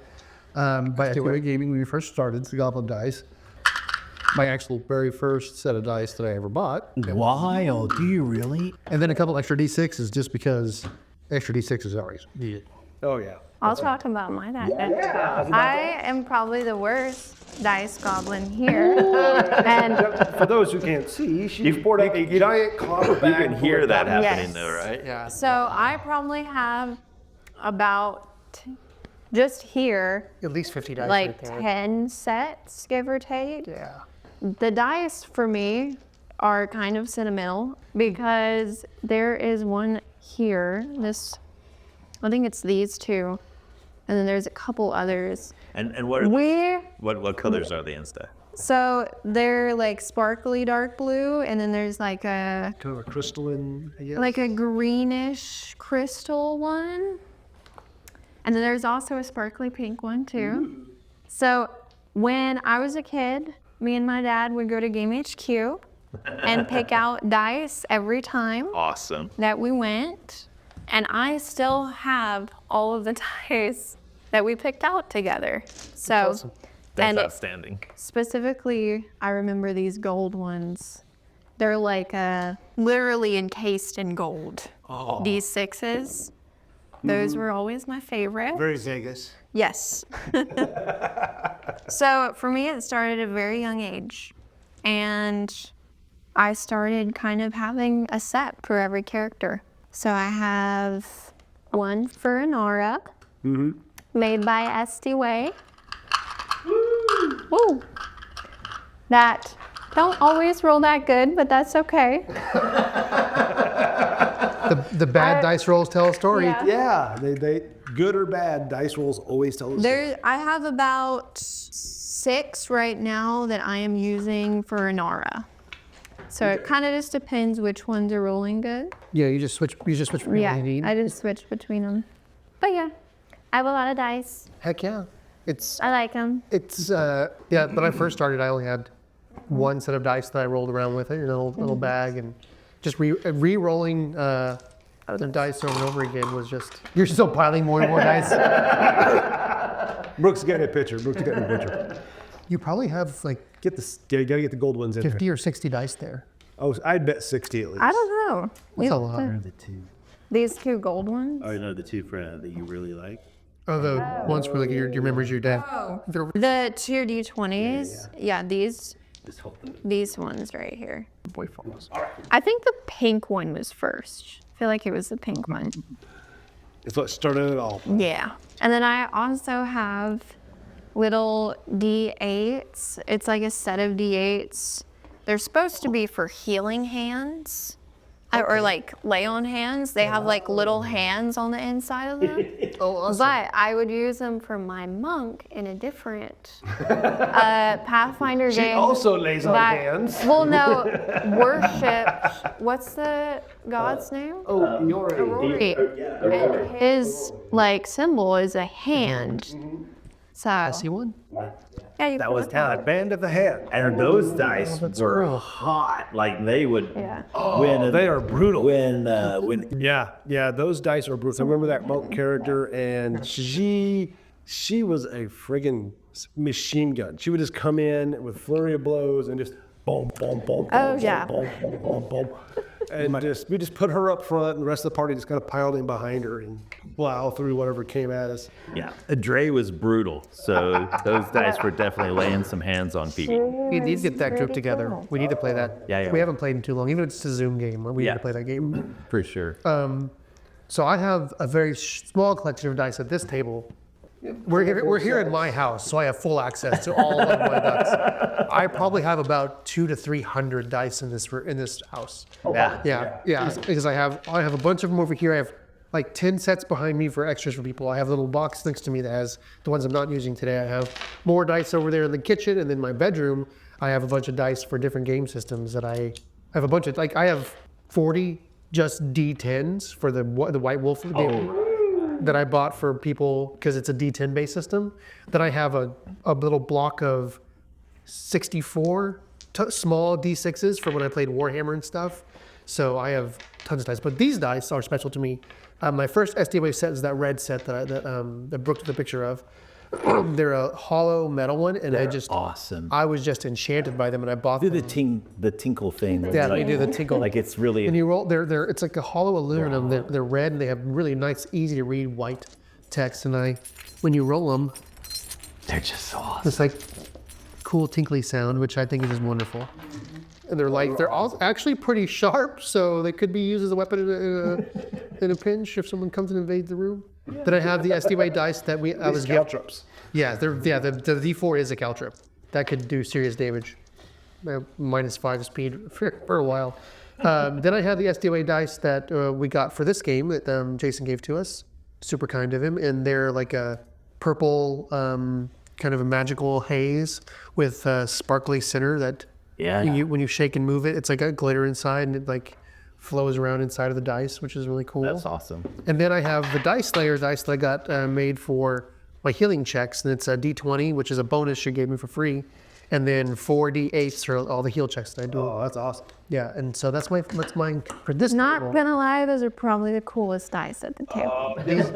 S5: SDWay Gaming when we first started, the Goblin dice. My actual very first set of dice that I ever bought.
S2: Wow, do you really?
S5: And then a couple extra D6s just because extra D6s always needed.
S6: oh yeah.
S1: I'll talk about my dice. I am probably the worst Dice Goblin here. And
S6: For those who can't see, she's poured out a giant copper bag.
S2: You can hear that happening
S1: Yes.
S2: though, right?
S4: Yeah.
S1: so I probably have about, just here,
S4: At least 50 dice
S1: like
S4: right there.
S1: 10 sets, give or take.
S4: Yeah.
S1: The dice for me are kind of sentimental because there is one here. I think it's these 2. And then there's a couple others.
S2: And what what colors are they in stuff?
S1: So they're like sparkly dark blue, and then there's like a
S6: Kind of a crystalline, I guess.
S1: like a greenish crystal one. And then there's also a sparkly pink one too. So when I was a kid, me and my dad would go to Game HQ and pick out dice every time
S2: Awesome.
S1: that we went. And I still have all of the dice that we picked out together. So,
S2: That's
S1: and
S2: outstanding.
S1: specifically, I remember these gold ones. They're like literally encased in gold. These 6s. Those were always my favorite.
S7: Very Vegas.
S1: Yes. So for me, it started at a very young age. And I started kind of having a set for every character. So I have one for Inara, made by SD Way. Woo! That don't always roll that good, but that's okay.
S4: The bad dice rolls tell a story.
S1: Yeah.
S6: Yeah, they good or bad, dice rolls always tell us.
S1: I have about 6 right now that I am using for Inara. So it kind of just depends which ones are rolling good.
S4: Yeah, you just switch between
S1: Yeah,
S4: what you need.
S1: I just switch between them. But yeah, I have a lot of dice.
S4: Heck yeah.
S1: I like them.
S4: Yeah, when I first started, I only had one set of dice that I rolled around with it in a little bag, and just re-rolling the dice over and over again was just, you're still piling more and more dice.
S6: Brook's getting a picture.
S4: You probably have like
S6: You gotta get the gold ones in
S4: 50
S6: there.
S4: or 60 dice there.
S6: Oh, I'd bet 60 at least.
S1: I don't know.
S4: That's a lot.
S2: The two.
S1: These 2 gold ones.
S2: Oh no, the two that you really like.
S4: Oh, the ones for like your memories of your dad.
S1: The 2 D20s. Yeah, these
S2: This whole thing.
S1: these ones right here.
S4: Boy phones.
S1: I think the pink one was first. I feel like it was the pink one.
S6: It's what started it all.
S1: Yeah. And then I also have little D8s. It's like a set of D8s. They're supposed to be for healing hands. Or like lay on hands. They have like little hands on the inside of them.
S4: Oh, awesome.
S1: But I would use them for my monk in a different Pathfinder game.
S6: She also lays on hands.
S1: Well, no, worship. What's the god's name?
S6: Oh, you're
S1: Rory. And his like symbol is a hand. So
S4: I see one.
S1: yeah, you
S2: That
S1: can
S2: was
S1: look at
S2: talent.
S6: Band of the hand.
S2: And those dice were
S4: cool.
S2: hot. Like they would.
S1: Yeah.
S2: When
S6: They are brutal.
S2: when
S6: Yeah, those dice are brutal. I remember that monk character, and she was a friggin' machine gun. She would just come in with flurry of blows and just boom, boom, boom,
S1: Oh,
S6: boom,
S1: yeah.
S6: boom, boom, boom, boom. And we just put her up front, and the rest of the party just kind of piled in behind her and plow through whatever came at us.
S2: yeah, Dre was brutal. So those dice were definitely laying some hands on people.
S4: We need to get that group together. We need to play that.
S2: Yeah, yeah.
S4: We haven't played in too long. Even if it's a Zoom game, we need
S2: Yeah.
S4: to play that game.
S2: For sure.
S4: So I have a very small collection of dice at this table. We're here in my house, so I have full access to all of my dice. I probably have about 200 to 300 dice in this house.
S2: Yeah.
S4: Yeah, because I have a bunch of them over here. I have like 10 sets behind me for extras for people. I have a little box next to me that has the ones I'm not using today. I have more dice over there in the kitchen, and then my bedroom, I have a bunch of dice for different game systems that I have a bunch of, like I have 40 just D10s for the White Wolf game that I bought for people because it's a D10 based system. Then I have a little block of 64 small D6s for when I played Warhammer and stuff. So I have tons of dice, but these dice are special to me. My first SD Wave set is that red set that Brook took the picture of. They're a hollow metal one, and
S2: Awesome.
S4: I was just enchanted by them, and I bought
S2: Do
S4: them.
S2: the tinkle thing.
S4: Yeah,
S2: like,
S4: they do the tinkle.
S2: Like it's really.
S4: When you roll, it's like a hollow aluminum. They're red, and they have really nice, easy to read white text. And when you roll them,
S2: They're just so awesome.
S4: it's like cool tinkly sound, which I think is just wonderful. And they're all actually pretty sharp, so they could be used as a weapon in a pinch if someone comes and invades the room. Then I have the SD dice that I was given.
S6: Caltrops.
S4: Yeah, the D4 is a caltrip. That could do serious damage. -5 speed for a while. Then I have the SDOA dice that we got for this game that Jason gave to us. Super kind of him. And they're like a purple, kind of a magical haze with a sparkly center that when you shake and move it, it's like a glitter inside, and it like flows around inside of the dice, which is really cool.
S2: That's awesome.
S4: And then I have the Dice Slayer dice that I got made for my healing checks, and it's a D20, which is a bonus she gave me for free, and then 4 D8s for all the heal checks that I do.
S6: Oh, that's awesome.
S4: Yeah, and so that's mine for this
S1: Not
S4: table.
S1: gonna lie, those are probably the coolest dice at the table.
S4: These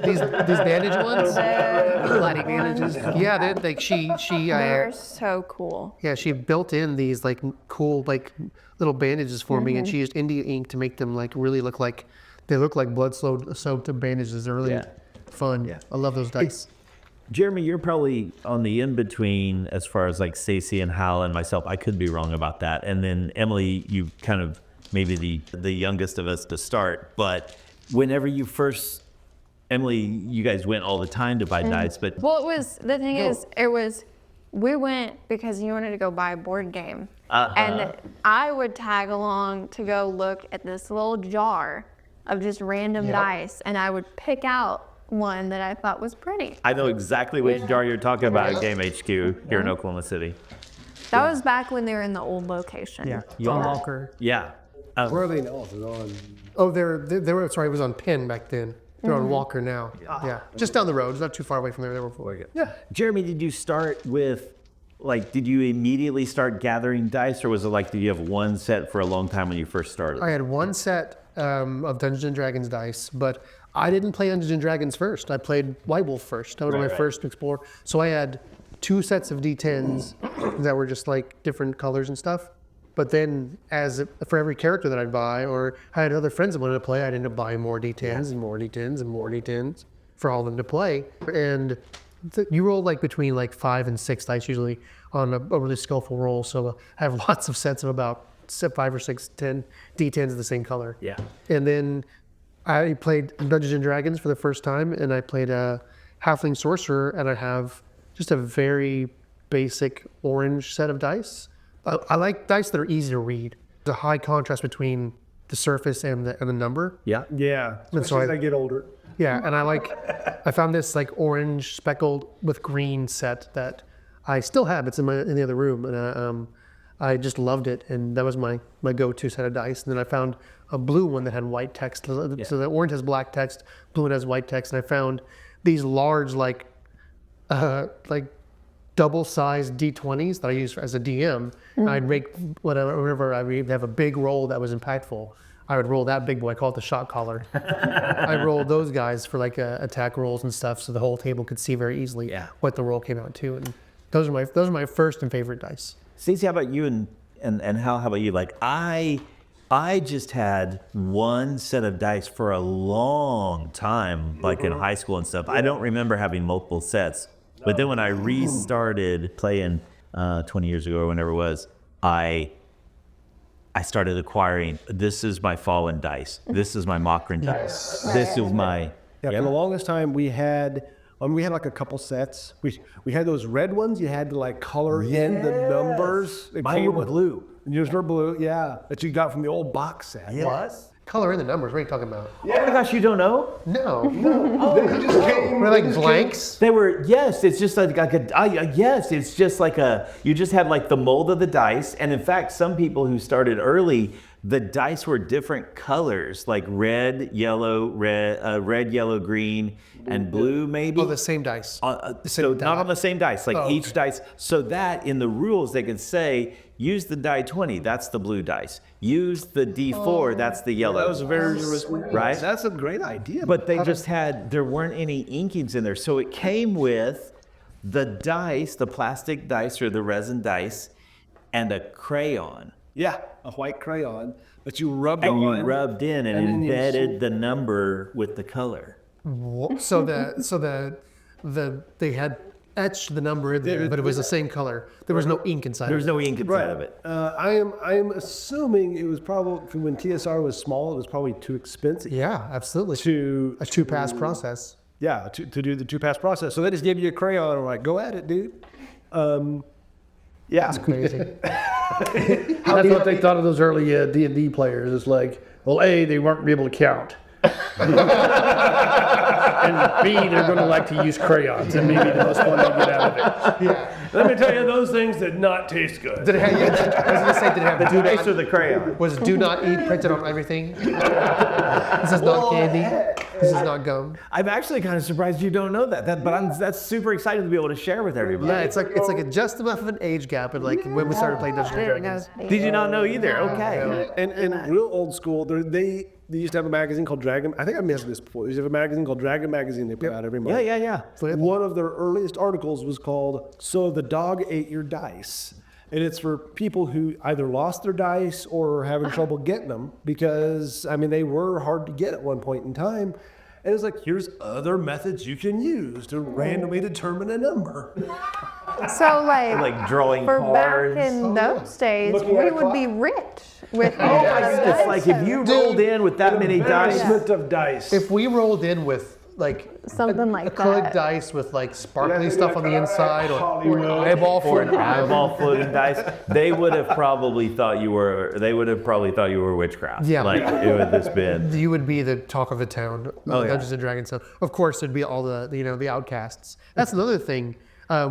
S4: bandage ones.
S1: Bloody bandages.
S4: Yeah, she
S1: They're so cool.
S4: yeah, she built in these like cool like little bandages for me, and she used India ink to make them like really look like blood soaked bandages. They're really fun.
S2: Yeah.
S4: I love those dice.
S2: Jeremy, you're probably on the in-between as far as like Stacy and Hal and myself. I could be wrong about that. And then Emily, you kind of maybe the youngest of us to start. But whenever you first, Emily, you guys went all the time to buy dice, but
S1: Well, we went because you wanted to go buy a board game. And I would tag along to go look at this little jar of just random dice, and I would pick out one that I thought was pretty.
S2: I know exactly which jar you're talking about at Game HQ here in Oklahoma City.
S1: That was back when they were in the old location.
S4: Yeah. John Walker.
S2: Yeah.
S6: Where are they now? Is it on?
S4: Oh, they were, sorry, it was on Penn back then. They're on Walker now. Yeah. Just down the road. It's not too far away from there. They were before.
S2: Yeah. Jeremy, did you start with, like, did you immediately start gathering dice, or was it like, did you have one set for a long time when you first started?
S4: I had one set of Dungeons and Dragons dice, but I didn't play Dungeons and Dragons first. I played White Wolf first. That was my first explore. So I had 2 sets of D10s that were just like different colors and stuff. But then, for every character that I'd buy, or I had other friends that wanted to play, I'd end up buying more D10s and more D10s and more D10s for all of them to play. And you roll like between like 5 and 6 dice usually on a really skillful roll. So I have lots of sets of about 5 or 6, 10 D10s of the same color.
S2: Yeah.
S4: And then I played Dungeons and Dragons for the first time, and I played a Halfling Sorcerer, and I have just a very basic orange set of dice. I like dice that are easy to read. There's a high contrast between the surface and the number.
S2: Yeah.
S6: Yeah.
S4: And so
S6: Especially as I get older.
S4: Yeah, and I found this like orange speckled with green set that I still have. It's in the other room, and I just loved it, and that was my go-to set of dice. And then I found a blue one that had white text. So the orange has black text, blue one has white text, and I found these large like double-sized D20s that I use as a DM. I'd make whenever I would have a big roll that was impactful, I would roll that big boy. I call it the shot collar. I rolled those guys for like attack rolls and stuff, so the whole table could see very easily what the roll came out to. And those are my first and favorite dice.
S2: Stacey, how about you, and Hal, how about you? Like, I just had one set of dice for a long time, like in high school and stuff. I don't remember having multiple sets. But then when I restarted playing 20 years ago or whenever it was, I started acquiring, this is my Fawin dice. This is my Mokrin dice. This is my...
S6: Yeah, for the longest time we had like a couple sets. We had those red ones. You had to like color in the numbers.
S2: Mine were blue.
S6: Yours were blue, yeah. That you got from the old box set.
S2: What?
S4: Color in the numbers. What are you talking about?
S2: Oh my gosh, you don't know?
S4: No.
S6: They just came.
S4: Were they like blanks?
S2: They were, yes, it's just like yes, it's just like you just had like the mold of the dice. And in fact, some people who started early, the dice were different colors, like red, yellow, green, and blue maybe.
S4: Oh, the same dice.
S2: So not on the same dice, like each dice. So that in the rules, they could say, use the die 20, that's the blue dice. Use the D4, that's the yellow.
S6: That was very
S2: right.
S6: That's a great idea.
S2: But they just there weren't any inkings in there. So it came with the dice, the plastic dice or the resin dice, and a crayon.
S6: Yeah, a white crayon that you rubbed
S2: And
S6: on.
S2: you rubbed in and
S6: then you
S2: embedded the number with the color.
S4: So they had etched the number in there, but it was the same color. There was no ink inside.
S2: There was no ink inside of it.
S6: I am assuming it was probably when TSR was small. It was probably too expensive.
S4: Yeah, absolutely.
S6: To
S4: a 2-pass process.
S6: Yeah, to do the 2-pass process. So they just gave you a crayon and were like, go at it, dude. Yeah,
S4: It's crazy.
S5: That's what they thought of those early D&D players. It's like, well, A, they weren't able to count. And B, they're going to like to use crayons, and maybe the most fun they get out of it.
S6: Let me tell you, those things did not taste good.
S4: Did it have, I was going to say, did it have do
S2: Dice or
S4: not,
S2: the crayon?
S4: was do not eat printed on everything? This is not candy. This is not gum.
S2: I'm actually kind of surprised you don't know that. But that's super excited to be able to share with everybody.
S4: Yeah, it's like a just enough of an age gap, and like when we started playing Dungeons and Dragons.
S2: Did you not know either? Okay.
S6: And real old school, they used to have a magazine called Dragon. I think I mentioned this before. They used to have a magazine called Dragon Magazine. They put out every month.
S2: Yeah.
S6: One of their earliest articles was called "So the Dog Ate Your Dice," and it's for people who either lost their dice or are having trouble getting them because I mean they were hard to get at one point in time. And it's like, here's other methods you can use to randomly determine a number.
S1: So
S2: Like drawing
S1: for
S2: cards.
S1: back in those days,
S6: Looking at
S1: we
S6: a
S1: would
S6: clock.
S1: be rich with
S2: It's like if you rolled in with that many dice.
S6: Embarrassment of dice.
S4: If we rolled in with like
S1: Something like
S4: acrylic
S1: that.
S4: dice with like sparkly
S6: Yeah,
S4: stuff on the inside or
S6: Hollywood.
S4: eyeball
S2: Or an
S4: floating
S2: eyeball floating dice, they would have probably thought you were witchcraft.
S4: Yeah.
S2: Like it would have just been.
S4: you would be the talk of the town,
S2: Oh, yeah.
S4: Dungeons and Dragons town. Of course, there'd be all the outcasts. That's another thing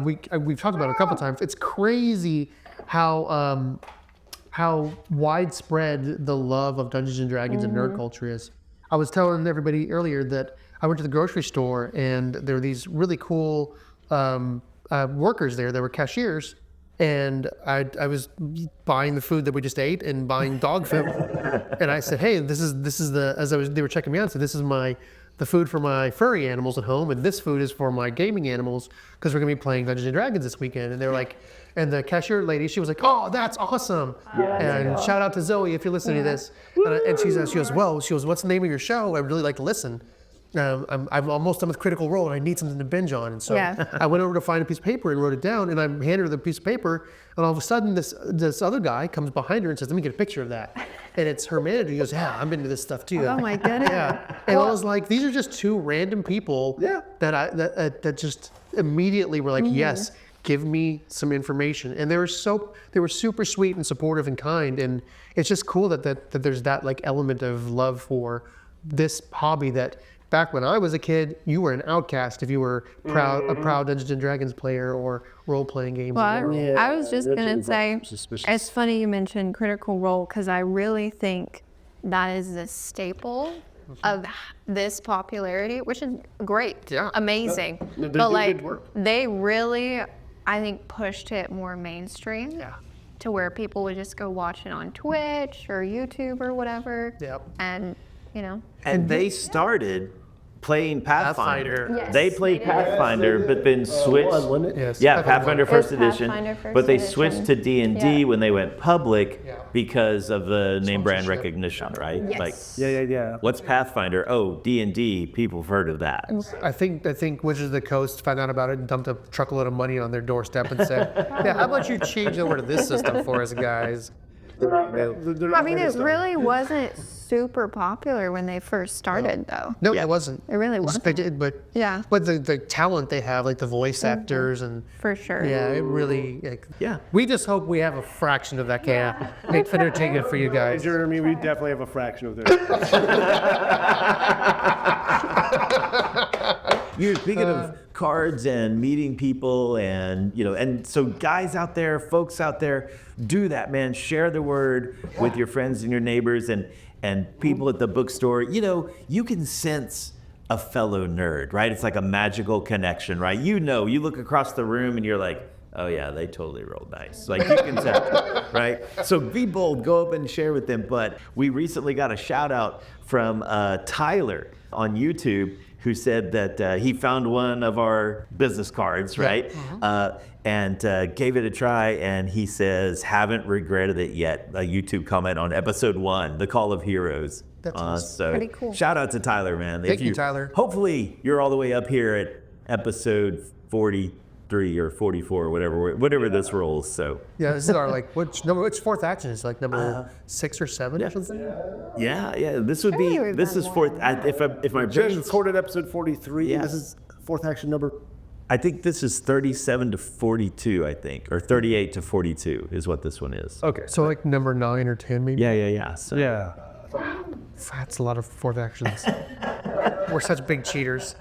S4: we've talked about a couple times. It's crazy how widespread the love of Dungeons and Dragons and nerd culture is. I was telling everybody earlier that I went to the grocery store and there were these really cool workers there. They were cashiers. And I was buying the food that we just ate and buying dog food. And I said, hey, this is they were checking me out, I said, this is the food for my furry animals at home, and this food is for my gaming animals because we're gonna be playing Dungeons and Dragons this weekend. And they were like, and the cashier lady, she was like, oh, that's awesome. And shout out to Zoe if you're listening to this. And she goes, what's the name of your show? I'd really like to listen. I'm almost done with Critical Role and I need something to binge on. And so
S1: Yeah.
S4: I went over to find a piece of paper and wrote it down, and I handed her the piece of paper, and all of a sudden this other guy comes behind her and says, let me get a picture of that. And it's her manager. He goes, yeah, I'm into this stuff too.
S1: Oh my goodness.
S4: Yeah. And I was like, these are just two random people that just immediately were like, yes, give me some information. And they were super sweet and supportive and kind. And it's just cool that there's that like element of love for this hobby that back when I was a kid, you were an outcast if you were a proud Dungeons and Dragons player or role-playing games.
S1: Well, I was just going to say, it's funny you mentioned Critical Role because I really think that is the staple of this popularity, which is great, amazing.
S6: They
S1: But
S6: do
S1: like,
S6: good work.
S1: they really, I think, pushed it more mainstream to where people would just go watch it on Twitch or YouTube or whatever.
S4: Yep.
S1: And, you know.
S2: And they started playing Pathfinder.
S4: Pathfinder.
S1: Yes,
S2: They played
S1: they did.
S2: Pathfinder, but then switched.
S3: wasn't it?
S4: Yes.
S2: Yeah, Pathfinder First
S1: It was
S2: Edition.
S1: Pathfinder First
S2: But they
S1: Edition.
S2: switched to D&D
S1: Yeah.
S2: when they went public
S4: Yeah.
S2: because of the name brand
S4: Sponsorship.
S2: recognition, right?
S1: Yes.
S2: Like,
S6: Yeah.
S2: what's Pathfinder? Oh, D&D. People have heard of that.
S4: I think Wizards of the Coast found out about it and dumped a truckload of money on their doorstep and said, yeah, how about you change over to this system for us, guys?
S1: I mean, it really wasn't super popular when they first started, though.
S4: No, it wasn't.
S1: It really wasn't.
S4: They did, but
S1: Yeah.
S4: But the talent they have, like the voice actors and
S1: For sure.
S4: yeah, it really. Like,
S2: Yeah.
S4: We just hope we have a fraction of that can. Make for entertainment for you guys.
S6: Jeremy, we definitely have a fraction of this.
S2: You're speaking of cards and meeting people and, and so guys out there, folks out there, do that, man. Share the word with your friends and your neighbors and people at the bookstore. You can sense a fellow nerd, right? It's like a magical connection, right? You look across the room and you're like, oh yeah, they totally rolled dice. Like you can tell, right? So be bold, go up and share with them. But we recently got a shout out from Tyler on YouTube, who said that he found one of our business cards, right? And gave it a try, and he says, haven't regretted it yet. A YouTube comment on episode 1, The Call of Heroes.
S4: That's awesome.
S2: So
S1: Pretty cool.
S2: shout out to Tyler, man.
S4: Thank you, Tyler.
S2: Hopefully you're all the way up here at episode 43 or 44 or whatever this rolls. So
S4: Yeah, this is our which fourth action is like number 6 or 7 or something?
S2: yeah, this would
S1: I
S2: be,
S1: think we've
S2: this
S1: done
S2: is
S1: more
S2: fourth,
S1: than
S2: if my
S6: Just
S2: brain's
S6: recorded episode 43.
S2: Yeah.
S6: This is fourth action number.
S2: I think this is 37 to 42, I think, or 38 to 42 is what this one is.
S6: Okay.
S4: So like number 9 or 10 maybe?
S2: Yeah. So,
S6: Yeah.
S4: That's a lot of fourth actions. We're such big cheaters.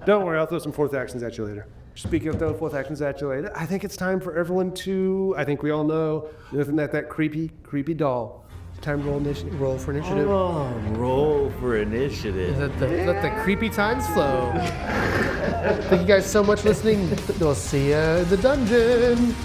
S6: Don't worry, I'll throw some fourth actions at you later. Speaking of throwing fourth actions at you later, I think it's time for everyone to, I think we all know, looking at that creepy doll. Time to roll initiative.
S4: Roll for initiative.
S2: Oh, roll for initiative.
S4: Let the creepy times flow. Thank you guys so much for listening. We'll see you in the dungeon.